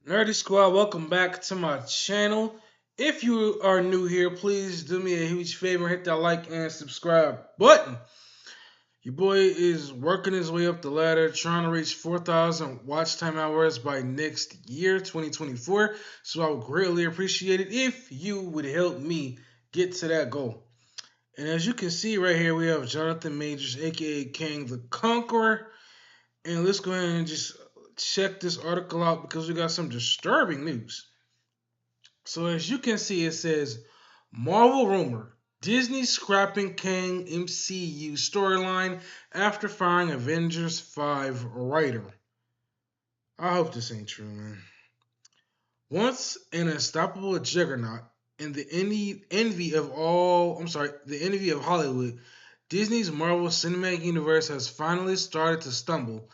Nerdy Squad, welcome back to my channel. If you are new here, please do me a huge favor, hit that like and subscribe button. Your boy is working his way up the ladder, trying to reach 4,000 watch time hours by next year, 2024. So I would greatly appreciate it if you would help me get to that goal. And as you can see right here, we have Jonathan Majors, aka Kang the Conqueror. And let's go ahead and just check this article out because we got some disturbing news. So as you can see, it says Marvel rumor: Disney scrapping Kang MCU storyline after firing Avengers 5 writer. I hope this ain't true, man. Once an unstoppable juggernaut and the envy of Hollywood, Disney's Marvel Cinematic Universe has finally started to stumble,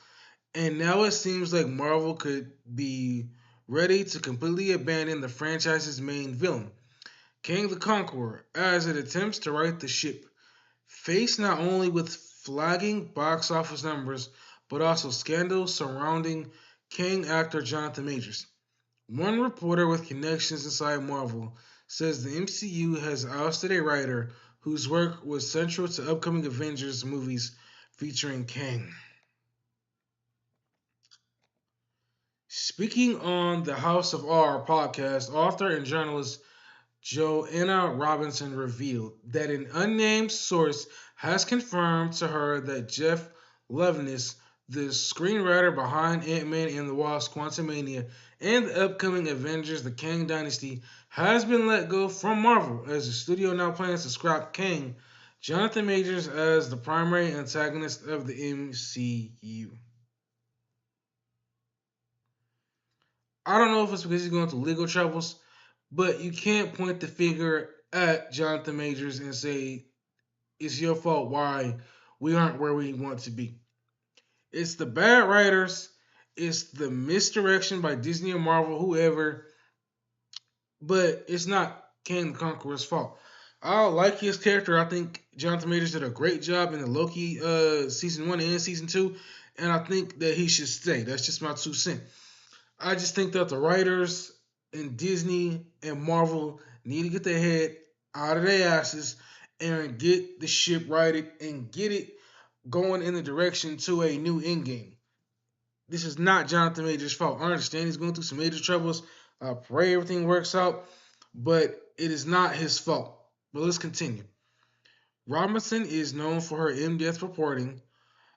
and now it seems like Marvel could be ready to completely abandon the franchise's main villain. King the Conqueror, as it attempts to right the ship, faced not only with flagging box office numbers, but also scandals surrounding King actor Jonathan Majors. One reporter with connections inside Marvel says the MCU has ousted a writer whose work was central to upcoming Avengers movies featuring Kang. Speaking on the House of R podcast, author and journalist Joanna Robinson revealed that an unnamed source has confirmed to her that Jeff Loveness, the screenwriter behind Ant-Man and the Wasp: Quantumania and the upcoming Avengers: The Kang Dynasty, has been let go from Marvel as the studio now plans to scrap Kang, Jonathan Majors, as the primary antagonist of the MCU. I don't know if it's because he's going through legal troubles, but you can't point the finger at Jonathan Majors and say it's your fault why we aren't where we want to be. It's the bad writers, it's the misdirection by Disney or Marvel, whoever, but it's not Kang the Conqueror's fault. I like his character. I think Jonathan Majors did a great job in the Loki season 1 and season 2, and I think that he should stay. That's just my 2 cents. I just think that the writers in Disney and Marvel need to get their head out of their asses and get the ship righted and get it going in the direction to a new endgame. This is not Jonathan Major's fault. I understand he's going through some major troubles. I pray everything works out, but it is not his fault. But let's continue. Robinson is known for her in-depth reporting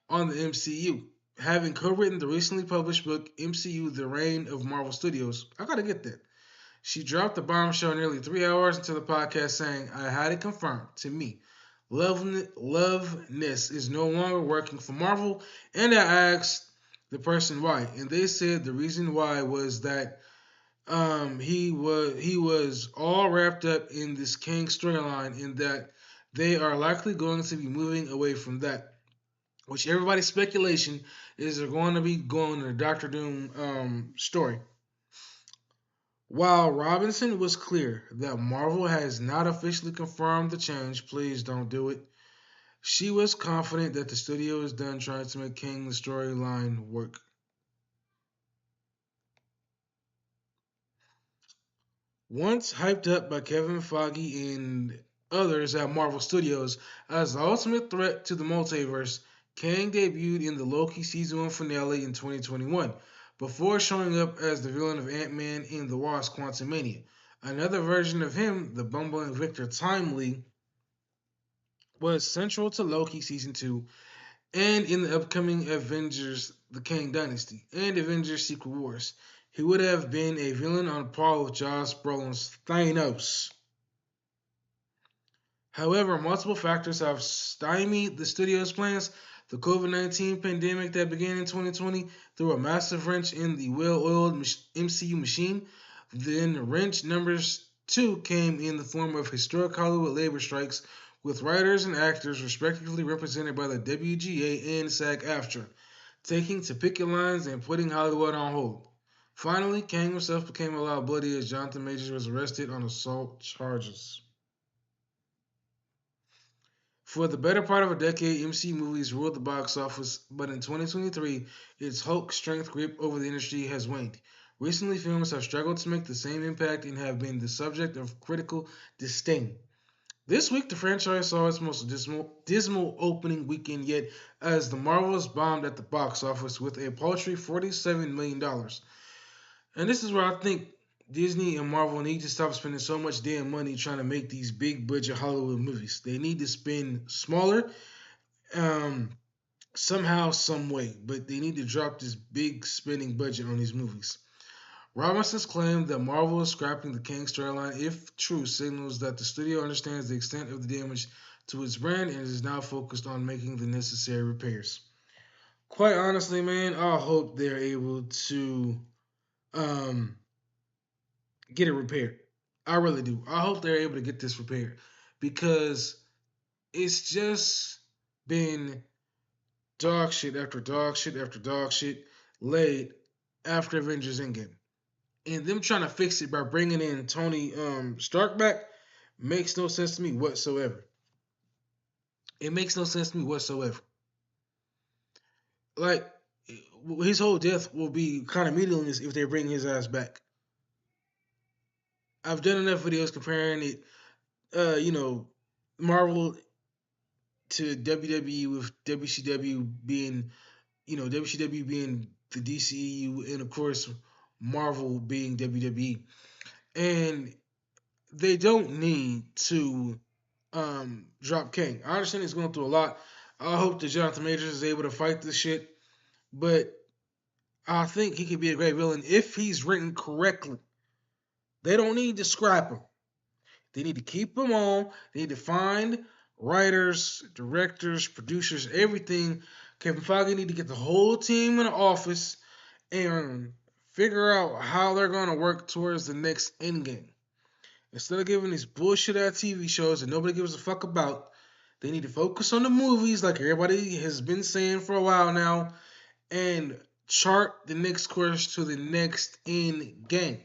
on the MCU, having co-written the recently published book MCU: The Reign of Marvel Studios. I gotta get that. She dropped the bombshell nearly 3 hours into the podcast, saying, "I had it confirmed to me. Loveness is no longer working for Marvel, and I asked the person why, and they said the reason why was that he was all wrapped up in this Kang storyline, and that they are likely going to be moving away from that, which everybody's speculation is they're going to be going to the Doctor Doom story." While Robinson was clear that Marvel has not officially confirmed the change, please don't do it, she was confident that the studio is done trying to make King the storyline work. Once hyped up by Kevin Feige and others at Marvel Studios as the ultimate threat to the multiverse, Kang debuted in the Loki season 1 finale in 2021, before showing up as the villain of Ant-Man in the Wasp: Quantumania. Another version of him, the bumbling Victor Timely, was central to Loki season 2 and in the upcoming Avengers: The Kang Dynasty and Avengers: Secret Wars. He would have been a villain on par with Josh Brolin's Thanos. However, multiple factors have stymied the studio's plans. The COVID-19 pandemic that began in 2020 threw a massive wrench in the well-oiled MCU machine. Then wrench numbers two came in the form of historic Hollywood labor strikes, with writers and actors respectively represented by the WGA and SAG-AFTRA taking to picket lines and putting Hollywood on hold. Finally, Kang himself became a lot bloody as Jonathan Majors was arrested on assault charges. For the better part of a decade, MC movies ruled the box office, but in 2023, its Hulk strength grip over the industry has waned. Recently, films have struggled to make the same impact and have been the subject of critical disdain. This week, the franchise saw its most dismal opening weekend yet as The Marvels bombed at the box office with a paltry $47 million. And this is where I think Disney and Marvel need to stop spending so much damn money trying to make these big budget Hollywood movies. They need to spend smaller, um, somehow, some way, but they need to drop this big spending budget on these movies. Robinson's claim that Marvel is scrapping the Kang storyline, if true, signals that the studio understands the extent of the damage to its brand and is now focused on making the necessary repairs. Quite honestly, man, I hope they're able to um, get it repaired. I really do. I hope they're able to get this repaired because it's just been dog shit after dog shit after dog shit laid after Avengers Endgame. And them trying to fix it by bringing in Tony Stark back makes no sense to me whatsoever. It makes no sense to me whatsoever. Like his whole death will be kind of meaningless if they bring his ass back. I've done enough videos comparing it, Marvel to WWE with WCW being, WCW being the DCEU, and of course Marvel being WWE. And they don't need to drop King. I understand he's going through a lot. I hope that Jonathan Majors is able to fight this shit, but I think he could be a great villain if he's written correctly. They don't need to scrap him. They need to keep him on. They need to find writers, directors, producers, everything. Kevin Feige need to get the whole team in the office and figure out how they're going to work towards the next endgame. Instead of giving these bullshit ass TV shows that nobody gives a fuck about, they need to focus on the movies like everybody has been saying for a while now and chart the next course to the next end game.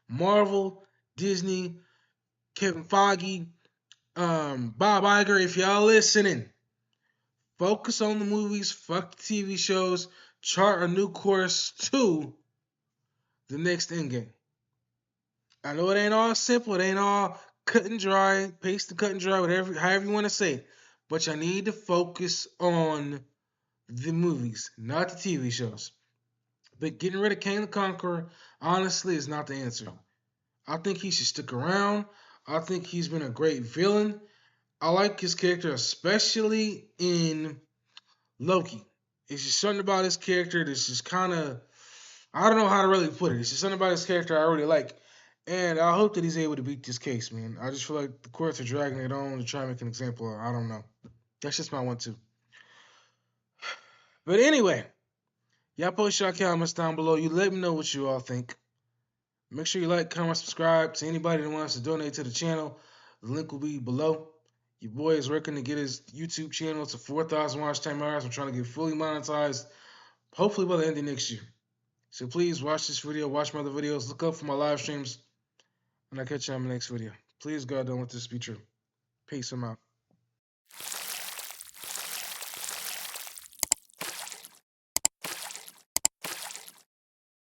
Marvel, Disney, Kevin Feige, Bob Iger, if y'all listening, focus on the movies, fuck the TV shows, chart a new course to the next end game. I know it ain't all simple, it ain't all cut and dry, paste and cut and dry, whatever, however you want to say it. But you need to focus on the movies, not the TV shows. But getting rid of Kang the Conqueror, honestly, is not the answer. I think he should stick around. I think he's been a great villain. I like his character, especially in Loki. It's just something about his character that's just kind of, I don't know how to really put it. It's just something about his character I really like. And I hope that he's able to beat this case, man. I just feel like the courts are dragging it on to try and make an example of. I don't know. That's just my one, two. But anyway, y'all post your comments down below. You let me know what you all think. Make sure you like, comment, subscribe to anybody that wants to donate to the channel. The link will be below. Your boy is working to get his YouTube channel to 4,000 watch time hours. I'm trying to get fully monetized, hopefully by the end of next year. So please watch this video, watch my other videos, look up for my live streams, and I'll catch you on my next video. Please, God, don't let this be true. Peace. I'm out.